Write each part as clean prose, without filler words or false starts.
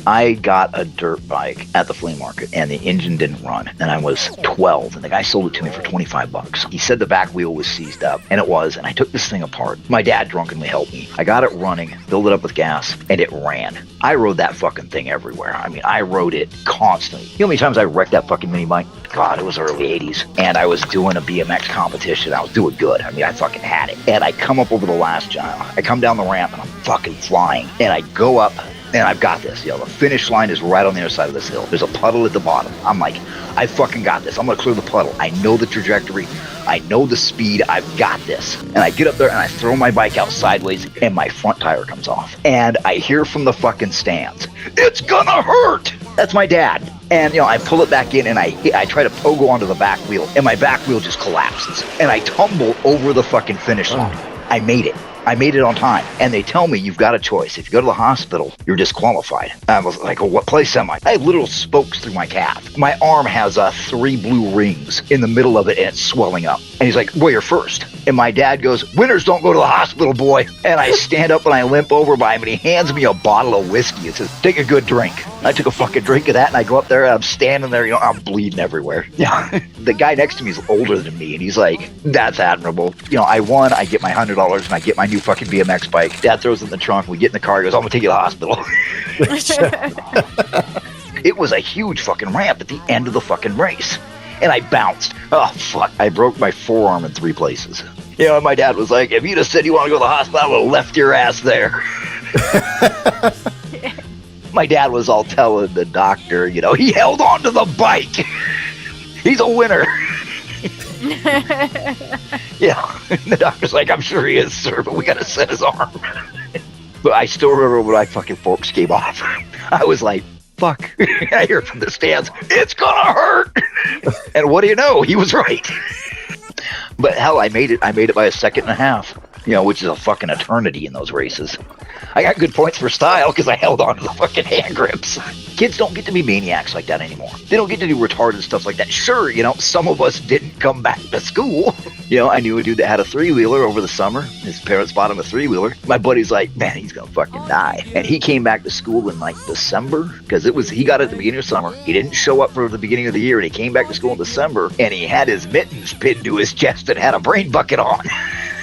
I got a dirt bike at the flea market and the engine didn't run. And I was 12 and the guy sold it to me for $25. He said the back wheel was seized up, and it was. And I took this thing apart. My dad drunkenly helped me. I got it running, filled it up with gas, and it ran. I rode that fucking thing everywhere. I mean, I rode it constantly. You know how many times I wrecked that fucking mini bike? God, it was early 80s. And I was doing a BMX competition. I was doing good. I mean, I fucking had it. And I come up over the last jump. I come down the ramp and I'm fucking flying. And I go up and I've got this. You know, the finish line is right on the other side of this hill. There's a puddle at the bottom. I'm like, I fucking got this. I'm going to clear the puddle. I know the trajectory. I know the speed. I've got this. And I get up there and I throw my bike out sideways and my front tire comes off. And I hear from the fucking stands, "It's gonna hurt." That's my dad. And, you know, I pull it back in and I try to pogo onto the back wheel and my back wheel just collapses. And I tumble over the fucking finish line. I made it. I made it on time. And they tell me, you've got a choice. If you go to the hospital, you're disqualified. I was like, well, what place am I? I have little spokes through my calf. My arm has 3 blue rings in the middle of it and it's swelling up. And he's like, well, you're first. And my dad goes, winners don't go to the hospital, boy. And I stand up and I limp over by him and he hands me a bottle of whiskey. It says, take a good drink. I took a fucking drink of that and I go up there and I'm standing there, you know, I'm bleeding everywhere. Yeah. The guy next to me is older than me and he's like, that's admirable. You know, I won, I get my $100 and I get my new fucking BMX bike. Dad throws it in the trunk, we get in the car, he goes, I'm gonna take you to the hospital. It was a huge fucking ramp at the end of the fucking race. And I bounced. Oh, fuck. I broke my forearm in 3 places. You know, and my dad was like, if you'd have said you want to go to the hospital, I would have left your ass there. My dad was all telling the doctor, you know, he held on to the bike. He's a winner. Yeah. And the doctor's like, I'm sure he is, sir, but we got to set his arm. But I still remember when my fucking forks came off. I was like, fuck. I hear from the stands, it's gonna hurt. And what do you know? He was right. But hell, I made it by a second and a half, you know, which is a fucking eternity in those races. I got good points for style because I held on to the fucking hand grips. Kids don't get to be maniacs like that anymore. They don't get to do retarded stuff like that. Sure, you know, some of us didn't come back to school. You know, I knew a dude that had a 3-wheeler over the summer. His parents bought him a 3-wheeler. My buddy's like, man, he's gonna fucking die. And he came back to school in like December because he got it at the beginning of summer. He didn't show up for the beginning of the year and he came back to school in December and he had his mittens pinned to his chest and had a brain bucket on.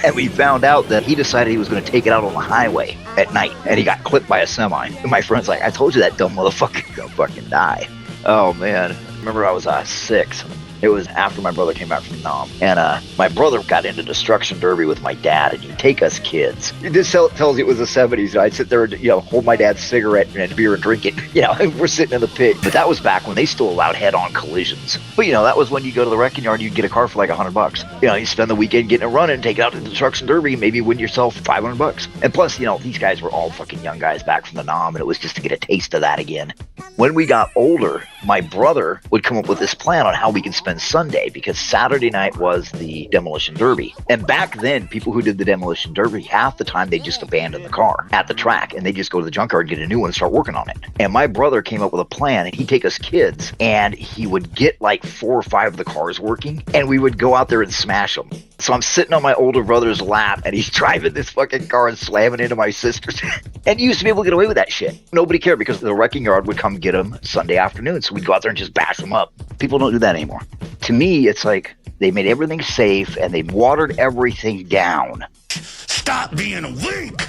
And we found out that he decided he was going to take it out on the highway at night. And he got clipped by a semi. And my friend's like, I told you that dumb motherfucker's going to fucking die. Oh, man. I remember I was 6. It was after my brother came back from Nam. And my brother got into destruction derby with my dad. And he'd take us kids. This tells you it was the 70s. I'd sit there and, you know, hold my dad's cigarette and beer and drink it. You know, we're sitting in the pit. But that was back when they still allowed head-on collisions. But, you know, that was when you go to the wrecking yard, you'd get a car for like $100. You know, you spend the weekend getting it running, take it out to the destruction derby, maybe win yourself $500. And plus, you know, these guys were all fucking young guys back from the Nam. And it was just to get a taste of that again. When we got older, my brother would come up with this plan on how we could spend Sunday because Saturday night was the demolition derby. And back then, people who did the demolition derby, half the time they just abandoned the car at the track and they just go to the junkyard, get a new one and start working on it. And my brother came up with a plan and he'd take us kids and he would get like 4 or 5 of the cars working and we would go out there and smash them. So I'm sitting on my older brother's lap and he's driving this fucking car and slamming into my sister's. And you used to be able to get away with that shit. Nobody cared because the wrecking yard would come get them Sunday afternoon. So we'd go out there and just bash them up. People don't do that anymore. To me, it's like they made everything safe and they watered everything down. Stop being a weak!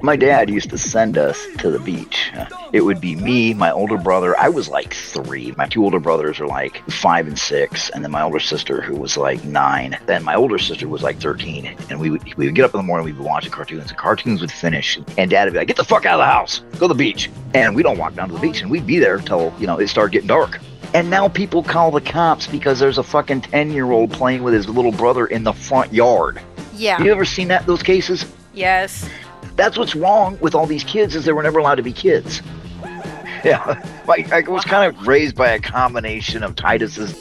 My dad used to send us to the beach. It would be me, my older brother. I was like 3. My 2 older brothers are like 5 and 6. And then my older sister, who was like 9. Then my older sister was like 13. And we would get up in the morning, we'd be watching cartoons. And cartoons would finish. And Dad would be like, get the fuck out of the house. Go to the beach. And we don't walk down to the beach. And we'd be there till, you know, it started getting dark. And now people call the cops because there's a fucking 10-year-old playing with his little brother in the front yard. Yeah. You ever seen those cases? Yes. That's what's wrong with all these kids is they were never allowed to be kids. Yeah. I was kind of raised by a combination of Titus's